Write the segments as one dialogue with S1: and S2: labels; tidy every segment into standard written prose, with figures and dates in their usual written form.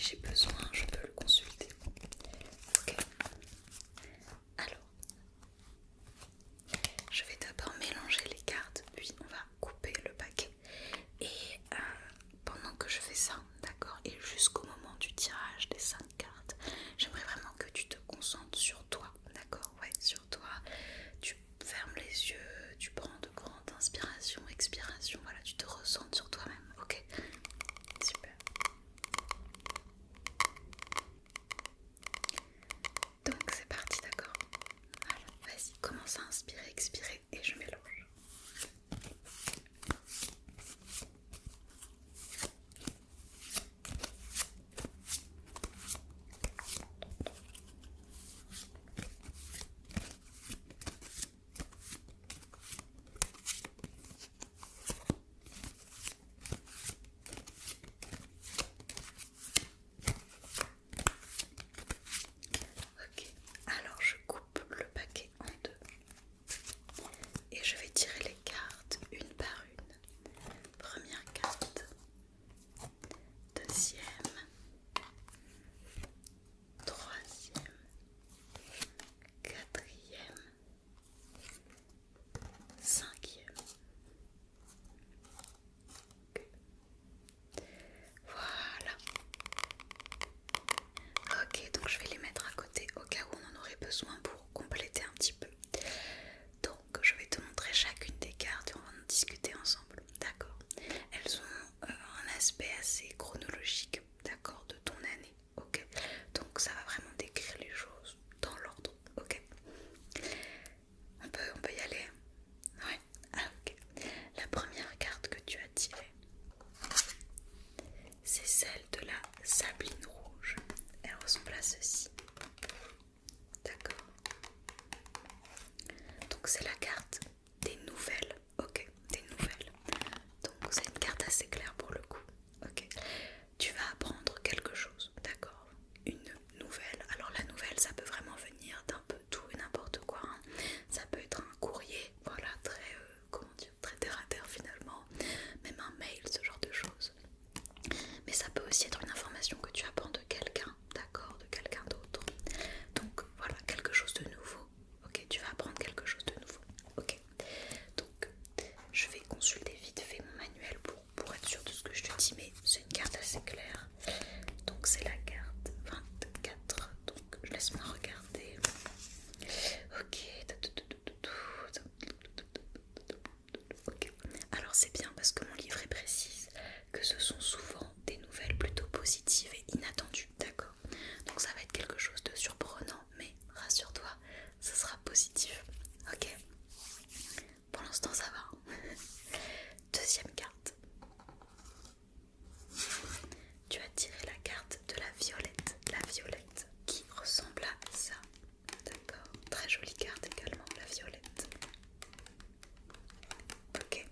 S1: j'ai besoin, je peux le consulter. Ok. Alors, je vais d'abord mélanger les cartes, puis on va couper le paquet. Et pendant que je fais ça, d'accord, et jusqu'au moment du tirage des 5 cartes, j'aimerais vraiment que tu te concentres sur toi, d'accord, ouais, sur toi. Tu fermes les yeux, tu prends de grandes inspirations, expirations, voilà, tu te ressentes sur toi-même, ok? Super. Donc c'est parti, d'accord? Voilà, vas-y, commence à inspirer, expirer et je mélange. Ok, alors je coupe le paquet en deux et je vais tirer les cartes une par une. Première carte, deuxième, troisième, quatrième, cinquième. Ok. Voilà. Ok, donc je vais les mettre à côté au cas où on en aurait besoin pour compléter un petit peu. Donc je vais te montrer chacune des cartes et on va en discuter ensemble, d'accord? Elles ont un aspect assez chronologique, d'accord, de ton année, ok? Donc ça va vraiment décrire les choses dans l'ordre, ok? On peut y aller? Ouais, ah, ok. La première carte que tu as tirée, c'est celle de la Sabline rouge. Elle ressemble à ceci. D'accord. Donc c'est la carte des nouvelles. Ok, des nouvelles. Donc c'est une carte assez claire pour le coup. Ok. Tu vas apprendre quelque chose. D'accord. Une nouvelle. Alors la nouvelle, ça peut vraiment venir d'un peu tout et n'importe quoi, hein. Ça peut être un courrier, voilà, très, comment dire, très terre à terre finalement. Même un mail, ce genre de choses. Mais ça peut aussi être une information que tu apprends de quelqu'un, d'accord, de quelqu'un d'autre. Donc voilà, quelque chose de nouveau. Ok, tu vas apprendre quelque chose de nouveau. Ok, donc je vais consulter vite fait mon manuel pour être sûr de ce que je te dis, mais c'est une carte assez claire. Donc c'est la carte 24. Donc laisse-moi regarder. Ok. Ok. Alors c'est bien parce que mon livret précise que ce sont souvent des nouvelles plutôt positives et inattendues, d'accord? Donc ça va être quelque chose de surprenant, mais rassure-toi, ce sera positif, ok? Pour l'instant ça va. Deuxième carte. Tu as tiré la carte de la violette qui ressemble à ça, d'accord? Très jolie carte également, la violette. Ok,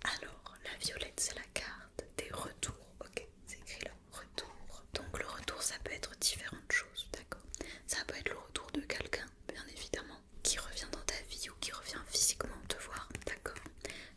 S1: alors la violette c'est la carte des retours, ok, c'est écrit là, retour. Donc le retour ça peut être différentes choses, d'accord. Ça peut être le retour de quelqu'un, bien évidemment, qui revient dans ta vie ou qui revient physiquement te voir, d'accord.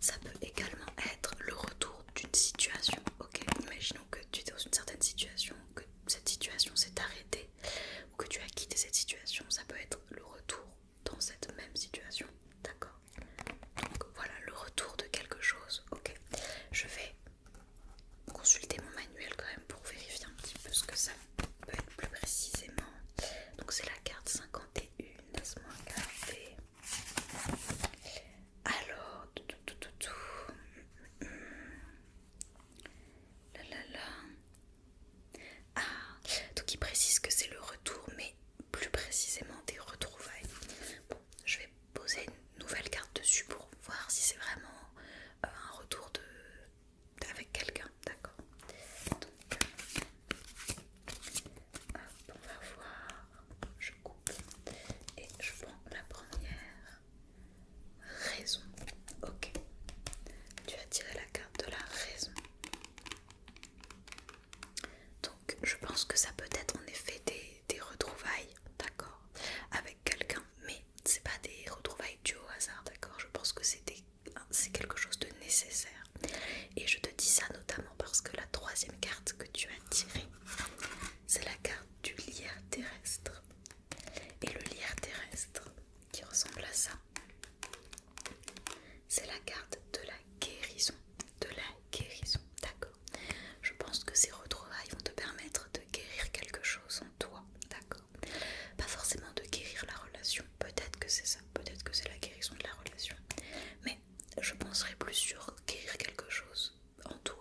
S1: Ça peut également être le retour d'une situation, ok. Imaginons que tu es dans une certaine situation, que cette situation s'est arrêtée ou que tu as quitté cette situation, ça peut être le retour dans cette même situation, d'accord. Donc voilà, le retour de quelque chose, ok. Je vais consulter mon manuel quand même pour vérifier un petit peu ce que ça peut être plus précisément. Donc c'est la carte 51, laisse-moi regarder. Alors, là là là. Ah, donc il précise que c'est le retour, mais plus précisément des retrouvailles. Bon, je vais poser une nouvelle carte dessus pour voir si c'est vraiment un retour avec quelqu'un, d'accord. Donc, hop, on va voir. Je coupe et je prends la première. Raison. Ok. Tu as tiré la carte de la raison. Donc je pense que ça peut être en effet des retrouvailles, d'accord, avec quelqu'un, mais c'est pas des retrouvailles dues au hasard, d'accord. Je pense que c'est quelque chose de nécessaire. Et je te dis ça notamment parce que la troisième carte que tu as tirée, c'est la carte du lierre terrestre. Et le lierre terrestre, qui ressemble à ça, c'est la carte de la guérison. De la guérison, d'accord. Je pense que ces retrouvailles vont te permettre de guérir quelque chose en toi, d'accord. Pas forcément de guérir la relation, peut-être que c'est ça, peut-être que c'est la guérison de la relation. Mais je penserais plus sur guérir quelque chose en toi,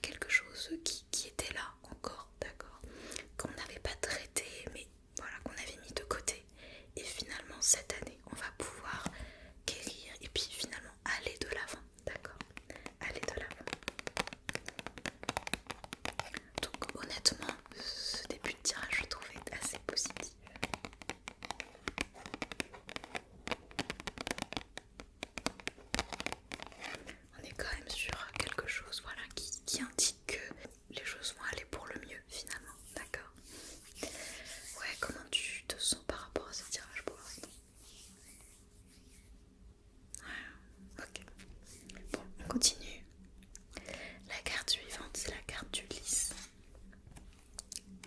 S1: quelque chose qui était là encore, d'accord, qu'on n'avait pas traité, mais voilà, qu'on avait mis de côté. Et finalement, cette année, on va pouvoir guérir et puis finalement aller de l'avant, d'accord, aller de l'avant. Donc honnêtement, ce début de tirage, je trouvais assez positif. On est quand même sur quelque chose, voilà, qui indique que les choses vont aller pour le mieux finalement, d'accord. Ouais, comment tu te sens par rapport à ce tirage pour l'instant? Ouais, ok. Bon, on continue. La carte suivante, c'est la carte du lys.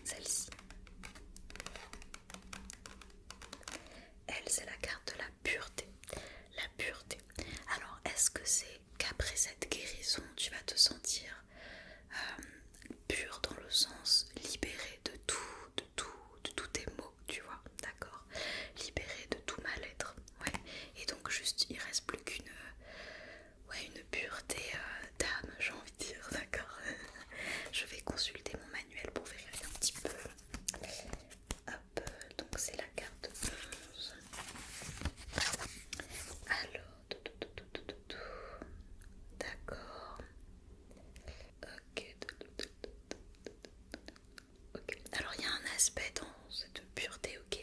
S1: Celle-ci. Elle, c'est la carte de la pureté. La pureté. Alors, est-ce que c'est qu'après cette guérison, tu vas te sentir pur dans le sens libéré de tous tes maux, tu vois, d'accord, libéré de tout mal-être, ouais, et donc juste il reste plus une pureté d'âme, j'ai envie de dire, d'accord. Je vais consulter mon manuel pour vérifier un petit peu. Hop, donc c'est la carte 11. Alors, d'accord. Ok. Ok. Alors il y a un aspect dans cette pureté, ok.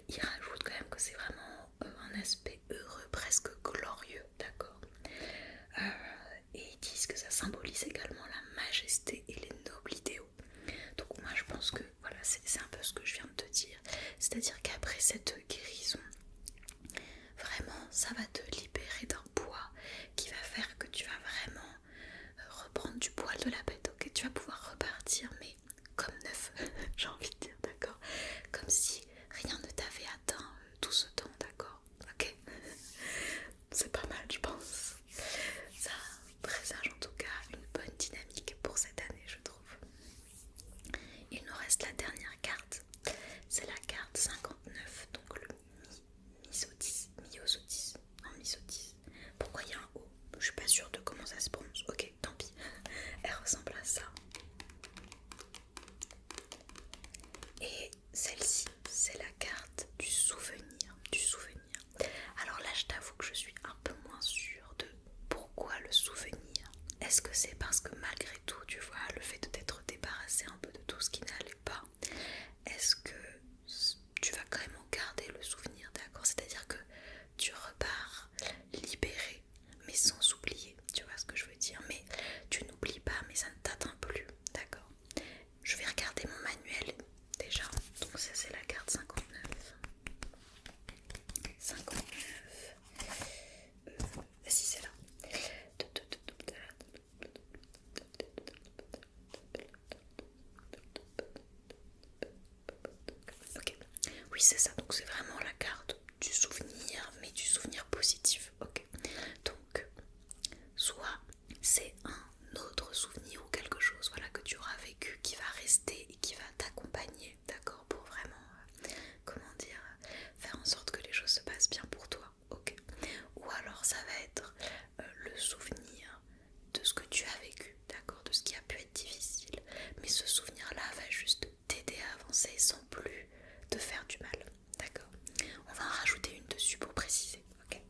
S1: Il rajoute quand même que c'est vraiment un aspect heureux, presque glorieux, d'accord. Et ils disent que ça symbolise également la majesté et les nobles idéaux. Donc moi je pense que voilà, c'est un peu ce que je viens de te dire. C'est-à-dire qu'après cette guérison, vraiment ça va te libérer d'un poids qui va faire que tu vas vraiment reprendre du poil de la bête, ok. Tu vas pouvoir repartir mais comme neuf, j'ai envie de dire, d'accord. Comme si rien ne t'avait atteint tout ce temps, d'accord, ok. C'est pas mal, je pense. Ça présage en tout cas une bonne dynamique pour cette année, je trouve. Il nous reste la dernière carte. C'est la carte 59, donc le Myosotis. Non, Misotis. Pourquoi il y a un O? Je suis pas sûre de comment ça se prononce. Ok, tant pis. Elle ressemble à ça. Et celle-ci, c'est la carte du souvenir. Du souvenir. Alors là, je t'avoue que je suis un peu moins sûre de pourquoi le souvenir. Est-ce que c'est parce que malgré tout, tu vois, le fait de t'être débarrassé un peu de tout ce qui n'allait pas, est-ce que tu vas quand même en garder le souvenir, d'accord? C'est-à-dire que tu repars libéré, mais sans oublier, tu vois ce que je veux dire? Mais tu n'oublies pas, mais ça ne t'atteint plus, d'accord? Je vais regarder mon manuel déjà, donc ça c'est la carte 59. 59. Si c'est là. Ok, oui c'est ça, donc c'est vraiment la carte du souvenir, mais du souvenir positif, ok. Donc, soit c'est un autre souvenir ou quelque chose, voilà, que tu auras vécu qui va rester et qui va t'accompagner, d'accord, pour vraiment, comment dire, faire en sorte que les choses se passent bien pour toi, ok. Ou alors ça va être le souvenir de ce que tu as vécu, d'accord, de ce qui a pu être difficile, mais ce souvenir-là va juste t'aider à avancer sans plus te faire du mal, d'accord. On va en rajouter une dessus pour préciser, ok.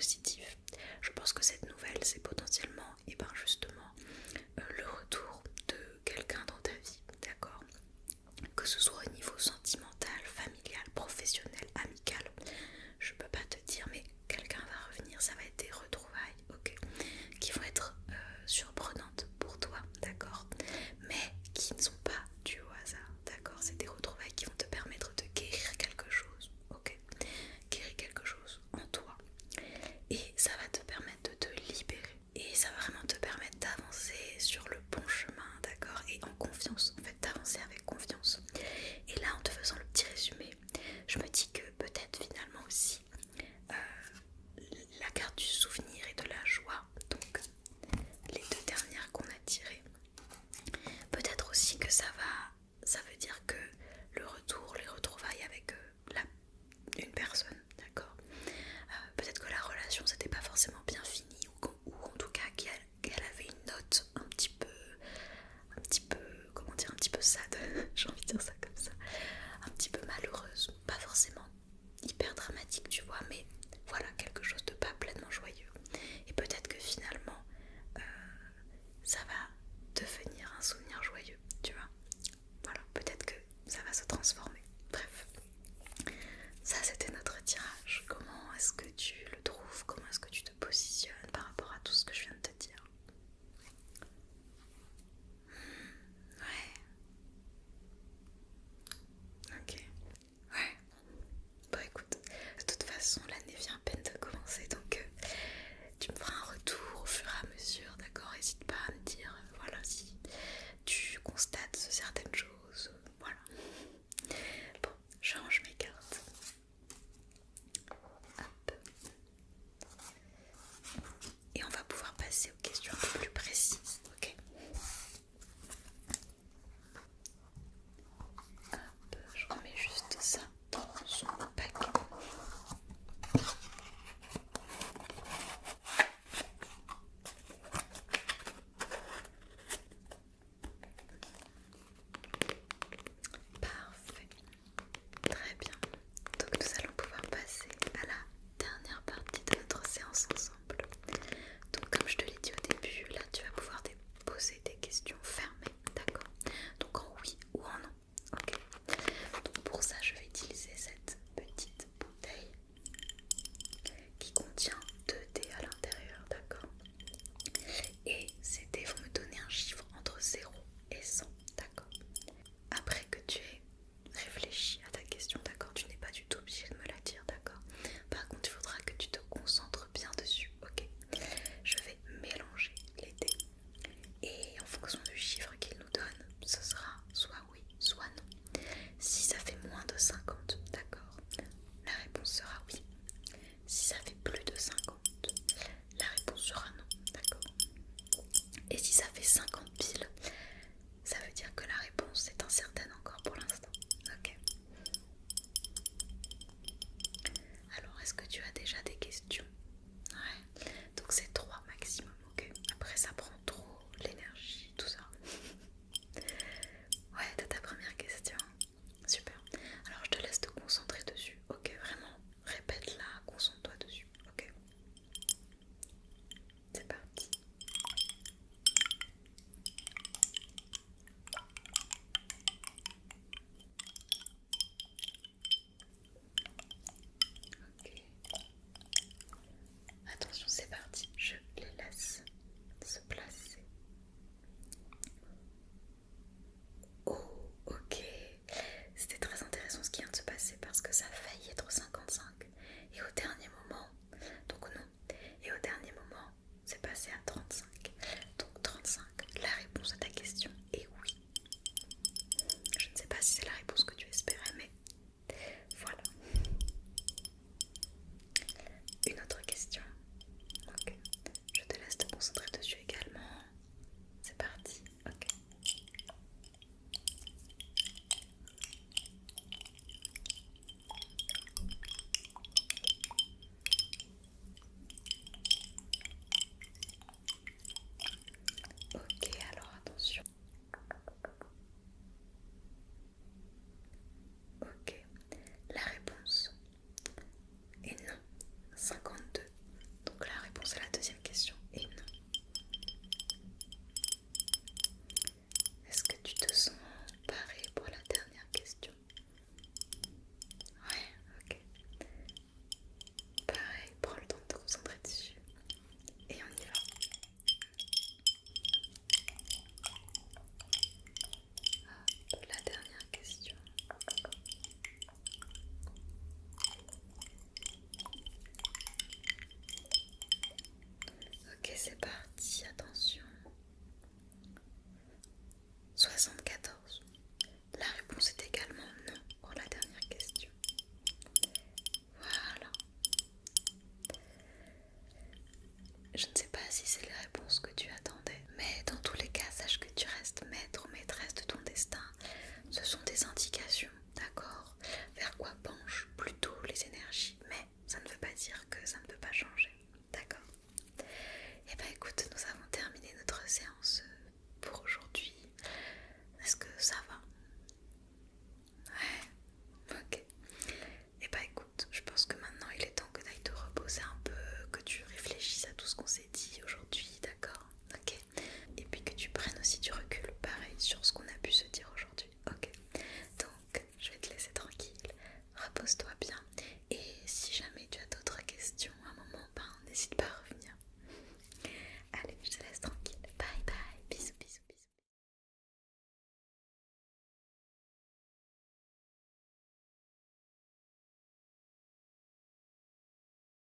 S1: positive. Je pense que cette nouvelle, c'est potentiellement, et ben justement, le retour de quelqu'un dans ta vie, d'accord? Que ce soit au niveau sentimental, familial, professionnel, amical, je peux pas te dire, mais quelqu'un va revenir, ça va être des retrouvailles, ok, qui vont être surprenantes pour toi, d'accord, mais qui ne sont pas dues au hasard, d'accord, c'est des retrouvailles qui vont te permettre de guérir quelque chose, ok, guérir quelque chose en toi, et ça va te permettre de te libérer, et ça va vraiment te permettre d'avancer sur le bon chemin, d'accord, et en confiance, en fait, d'avancer avec confiance. Et là, en te faisant le petit résumé, je me dis que peut-être finalement aussi la carte du souvenir et de la joie, donc les deux dernières qu'on a tirées, peut-être aussi que ça veut dire que le retour, les retrouvailles avec une personne, d'accord, peut-être que la relation s'était pas forcément Je ne sais pas si c'est les réponses que tu attendais, mais dans tous les cas, sache que tu restes maître ou maîtresse de ton destin. Ce sont des indications, d'accord? Vers quoi penchent plutôt les énergies, mais ça ne veut pas dire que ça ne peut